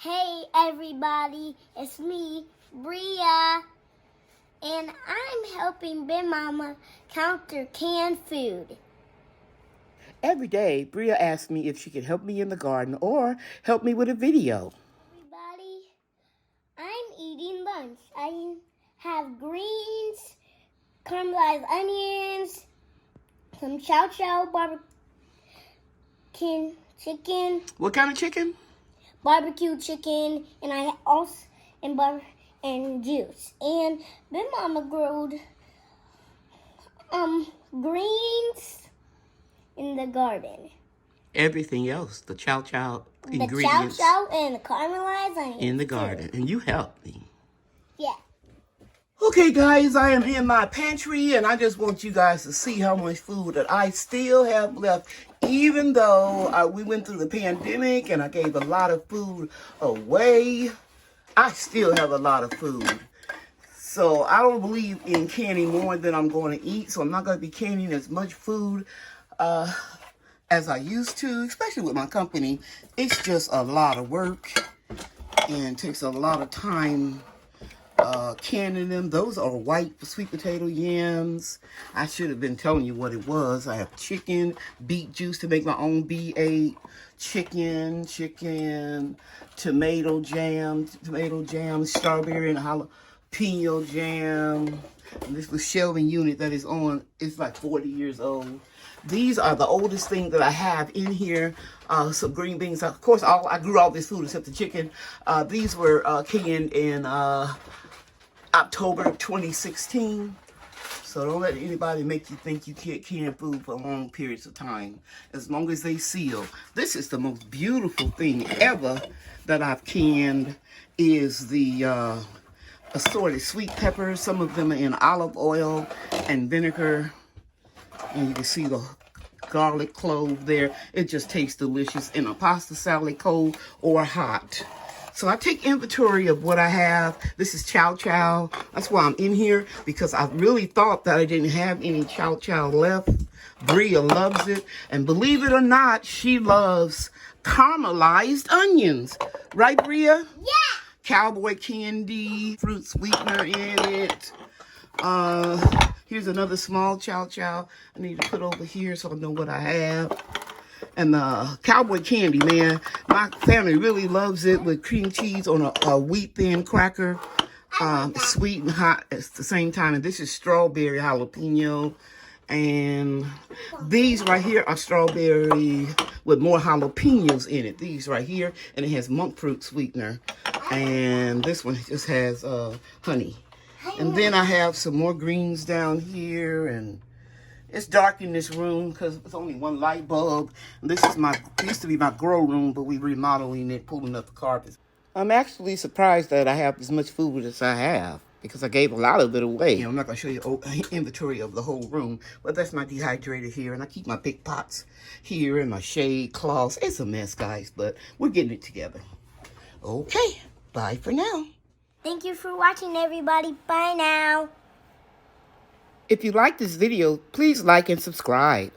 Hey everybody, it's me, Bria, and I'm helping Big Mama count their canned food. Every day, Bria asks me if she can help me in the garden or help me with a video. Everybody, I'm eating lunch. I have greens, caramelized onions, some chow chow barbecue chicken. What kind of chicken? Barbecue chicken, and I also and juice. And Big Mama growed greens in the garden. Everything else, the chow chow ingredients. The chow chow and the caramelized onions in the garden, and you helped me. Yeah. Okay, guys, I am in my pantry, and I just want you guys to see how much food that I still have left, even though we went through the pandemic and I gave a lot of food away. I still have a lot of food. So I don't believe in canning more than I'm going to eat, so I'm not going to be canning as much food as I used to, especially with my company. It's just a lot of work and takes a lot of time canning them. Those are white sweet potato yams. I should have been telling you what it was. I have chicken, beet juice to make my own B8, chicken, tomato jam, strawberry and jalapeno jam. And this was shelving unit that is on, it's like 40 years old. These are the oldest thing that I have in here. Some green beans. Of course, I grew all this food except the chicken. These were canned in October of 2016. So don't let anybody make you think you can't can food for long periods of time. As long as they seal. This is the most beautiful thing ever that I've canned is the assorted sweet peppers. Some of them are in olive oil and vinegar. And you can see the garlic clove there. It just tastes delicious in a pasta salad, cold or hot. So I take inventory of what I have. This is chow chow. That's why I'm in here, because I really thought that I didn't have any chow chow left. Bria loves it. And believe it or not, she loves caramelized onions. Right, Bria? Yeah! Cowboy candy, fruit sweetener in it. Here's another small chow chow I need to put over here so I know what I have. And cowboy candy, man, my family really loves it with cream cheese on a wheat thin cracker. Sweet and hot at the same time. And this is strawberry jalapeno. And these right here are strawberry with more jalapenos in it. These right here. And it has monk fruit sweetener. And this one just has honey. And then I have some more greens down here, and it's dark in this room because it's only one light bulb. And this is used to be my grow room, but we're remodeling it, pulling up the carpets. I'm actually surprised that I have as much food as I have because I gave a lot of it away. You know, I'm not going to show you an inventory of the whole room, but that's my dehydrator here. And I keep my big pots here and my shade cloths. It's a mess, guys, but we're getting it together. Okay, bye for now. Thank you for watching, everybody. Bye now. If you like this video, please like and subscribe.